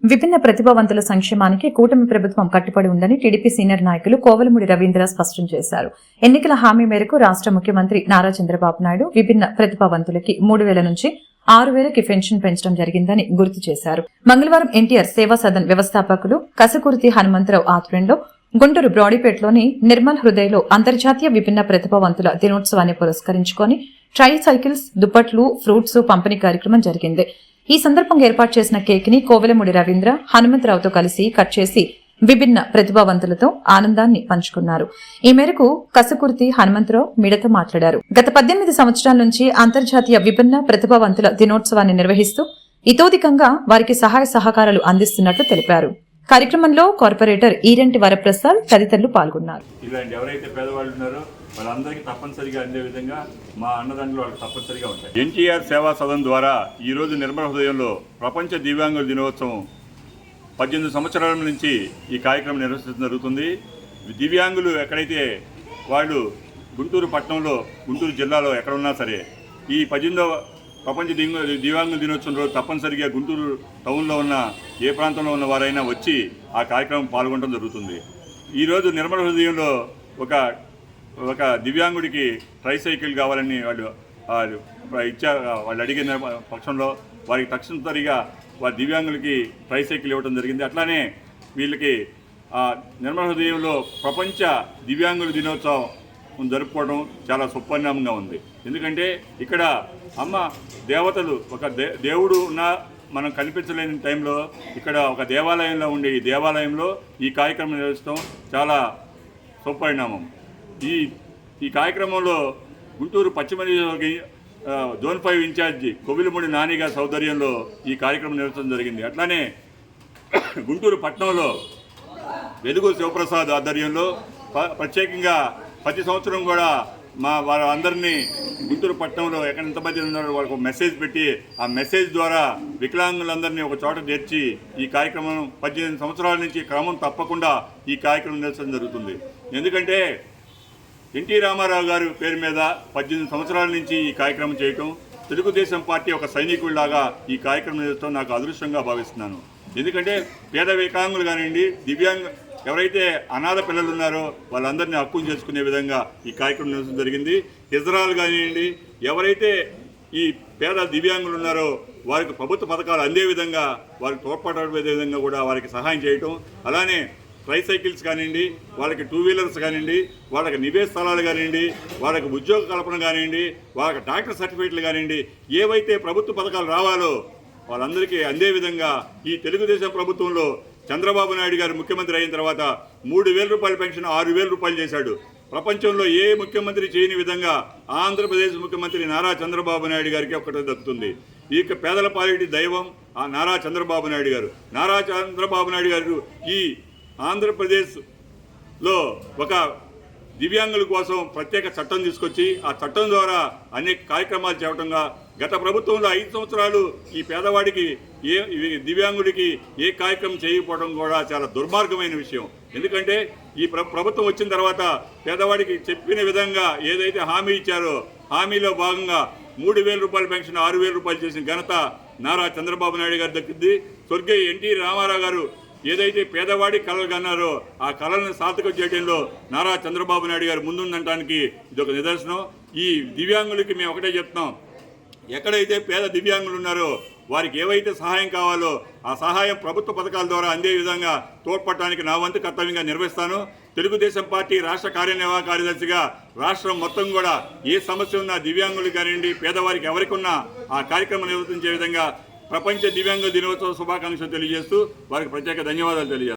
విభిన్న ప్రతిభావంతుల సంక్షేమానికి కూటమి ప్రభుత్వం కట్టుబడి ఉందని టీడీపీ సీనియర్ నాయకులు కోవలమూడి రవీంద్ర స్పష్టం చేశారు. ఎన్నికల హామీ మేరకు రాష్ట్ర ముఖ్యమంత్రి నారా చంద్రబాబు నాయుడు విభిన్న ప్రతిభావంతులకి 3,000 నుంచి 6,000కి పెన్షన్ పెంచడం జరిగిందని గుర్తు చేశారు. మంగళవారం ఎన్టీఆర్ సేవా సదన్ వ్యవస్థాపకులు కసకుర్తి హనుమంతరావు ఆధ్వర్యంలో గుంటూరు బ్రాడీపేటలోని నిర్మల్ హృదయలో అంతర్జాతీయ విభిన్న ప్రతిభావంతుల దినోత్సవాన్ని పురస్కరించుకొని ట్రై సైకిల్స్, దుప్పట్లు, ఫ్రూట్స్ పంపిణీ కార్యక్రమం జరిగింది. ఈ సందర్భంగా ఏర్పాటు చేసిన కేక్ ని కోవెలమూడి రవీంద్ర హనుమంతరావుతో కలిసి కట్ చేసి విభిన్న ప్రతిభావంతులతో ఆనందాన్ని పంచుకున్నారు. ఈ మేరకు కసకుర్తి హనుమంతరావు మీడియాతో మాట్లాడారు. గత 18 సంవత్సరాల నుంచి అంతర్జాతీయ విభిన్న ప్రతిభావంతుల దినోత్సవాన్ని నిర్వహిస్తూ ఇతోధికంగా వారికి సహాయ సహకారాలు అందిస్తున్నట్లు తెలిపారు. కార్యక్రమంలో కార్పొరేటర్ ఈరెంటి వరప్రసాద్ తదితరులు పాల్గొన్నారు. వాళ్ళందరికీ తప్పనిసరిగా అందే విధంగా మా అన్నదండలు వాళ్ళకి తప్పనిసరిగా ఉంటాయి. ఎన్టీఆర్ సేవా సదన్ ద్వారా ఈరోజు నిర్మల హృదయంలో ప్రపంచ దివ్యాంగుల దినోత్సవం 18 సంవత్సరాల నుంచి ఈ కార్యక్రమం నిర్వహించడం జరుగుతుంది. దివ్యాంగులు ఎక్కడైతే వాళ్ళు గుంటూరు పట్టణంలో, గుంటూరు జిల్లాలో ఎక్కడున్నా సరే ఈ 18వ ప్రపంచ దివ్యాంగుల దినోత్సవం రోజు తప్పనిసరిగా గుంటూరు టౌన్లో ఉన్న ఏ ప్రాంతంలో ఉన్న వారైనా వచ్చి ఆ కార్యక్రమం పాల్గొనడం జరుగుతుంది. ఈరోజు నిర్మల హృదయంలో ఒక దివ్యాంగుడికి ట్రైసైకిల్ కావాలని వాళ్ళు ఇచ్చారు. వాళ్ళు అడిగిన పక్షంలో వారికి తక్షణతరిగా వారి దివ్యాంగులకి ట్రైసైకిల్ ఇవ్వడం జరిగింది. అట్లానే వీళ్ళకి నిర్మల హృదయంలో ప్రపంచ దివ్యాంగుల దినోత్సవం జరుపుకోవడం చాలా సుపరిణామంగా ఉంది. ఎందుకంటే ఇక్కడ అమ్మ దేవతలు ఒక దేవుడు ఉన్న మనం కనిపించలేని టైంలో ఇక్కడ ఒక దేవాలయంలో ఉండే ఈ దేవాలయంలో ఈ కార్యక్రమం నిర్వహించడం చాలా సుపరిణామం. ఈ కార్యక్రమంలో గుంటూరు పశ్చిమ జోన్ 5 ఇన్ఛార్జి కోవెలమూడి నాని గారి సౌదర్యంలో ఈ కార్యక్రమం నిర్వహించడం జరిగింది. అట్లానే గుంటూరు పట్టణంలో వెలుగు శివప్రసాద్ ఆధ్వర్యంలో ప్రత్యేకంగా ప్రతి సంవత్సరం కూడా వారందరినీ గుంటూరు పట్టణంలో ఎక్కడ ఎంతమంది ఉన్నారో వాళ్ళకు మెసేజ్ పెట్టి ఆ మెసేజ్ ద్వారా వికలాంగులందరినీ ఒక చోట చేర్చి ఈ కార్యక్రమం 18 సంవత్సరాల నుంచి క్రమం తప్పకుండా ఈ కార్యక్రమం నిర్వహించడం జరుగుతుంది. ఎందుకంటే ఎన్టీ రామారావు గారి పేరు మీద 18 సంవత్సరాల నుంచి ఈ కార్యక్రమం చేయటం, తెలుగుదేశం పార్టీ ఒక సైనికుడిలాగా ఈ కార్యక్రమం నిర్వహించడం నాకు అదృష్టంగా భావిస్తున్నాను. ఎందుకంటే పేద వికలాంగులు కానివ్వండి, దివ్యాంగ ఎవరైతే అనాథ పిల్లలు ఉన్నారో వాళ్ళందరినీ హక్కును చేసుకునే విధంగా ఈ కార్యక్రమం నిర్వహించడం జరిగింది. ఇజ్రాయల్ కానివ్వండి, ఎవరైతే ఈ పేద దివ్యాంగులు ఉన్నారో వారికి ప్రభుత్వ పథకాలు అందే విధంగా వారికి తోడ్పడే విధంగా కూడా వారికి సహాయం చేయటం, అలానే ట్రైసైకిల్స్ కానివ్వండి, వాళ్ళకి 2 వీలర్స్ కానివ్వండి, వాళ్ళకి నివేశ స్థలాలు కానివ్వండి, వాళ్ళకి ఉద్యోగ కల్పన కానివ్వండి, వాళ్ళకి డాక్టర్ సర్టిఫికేట్లు కానివ్వండి, ఏవైతే ప్రభుత్వ పథకాలు రావాలో వాళ్ళందరికీ అందే విధంగా ఈ తెలుగుదేశం ప్రభుత్వంలో చంద్రబాబు నాయుడు గారు ముఖ్యమంత్రి అయిన తర్వాత 3,000 రూపాయల పెన్షన్ 6,000 రూపాయలు చేశాడు. ప్రపంచంలో ఏ ముఖ్యమంత్రి చేయని విధంగా ఆంధ్రప్రదేశ్ ముఖ్యమంత్రి నారా చంద్రబాబు నాయుడు గారికి ఒక్కటే దక్కుతుంది. ఈ పేదల పాలిటి దైవం నారా చంద్రబాబు నాయుడు గారు. నారా చంద్రబాబు నాయుడు గారు ఈ ఆంధ్రప్రదేశ్లో ఒక దివ్యాంగుల కోసం ప్రత్యేక చట్టం తీసుకొచ్చి ఆ చట్టం ద్వారా అనేక కార్యక్రమాలు చేయటంగా గత ప్రభుత్వంలో 5 సంవత్సరాలు ఈ పేదవాడికి దివ్యాంగుడికి ఏ కార్యక్రమం చేయకపోవడం కూడా చాలా దుర్మార్గమైన విషయం. ఎందుకంటే ఈ ప్రభుత్వం వచ్చిన తర్వాత పేదవాడికి చెప్పిన విధంగా ఏదైతే హామీ ఇచ్చారో హామీలో భాగంగా 3,000 రూపాయల పెన్షన్ 6,000 రూపాయలు చేసిన ఘనత నారా చంద్రబాబు నాయుడు గారి దక్కింది. స్వర్గీయ ఎన్టీ రామారావు గారు ఏదైతే పేదవాడి కళలు కన్నారో ఆ కళలను సార్థకం చేయడంలో నారా చంద్రబాబు నాయుడు గారు ముందుండటానికి ఇదొక నిదర్శనం. ఈ దివ్యాంగులకి మేము ఒకటే చెప్తున్నాం, ఎక్కడైతే పేద దివ్యాంగులు ఉన్నారో వారికి ఏవైతే సహాయం కావాలో ఆ సహాయం ప్రభుత్వ పథకాల ద్వారా అందే విధంగా తోడ్పడటానికి నా వంతు కర్తవ్యంగా నిర్వహిస్తాను. తెలుగుదేశం పార్టీ రాష్ట్ర కార్యనిర్వాహక కార్యదర్శిగా రాష్ట్రం మొత్తం కూడా ఏ సమస్య ఉన్నా దివ్యాంగులు కానివ్వండి, పేదవారికి ఎవరికి ఉన్నా ఆ కార్యక్రమం నిర్వర్తించే విధంగా ప్రపంచ దివ్యాంగ దినోత్సవ శుభాకాంక్షలు తెలియజేస్తూ వారికి ప్రత్యేక ధన్యవాదాలు తెలియజేస్తాను.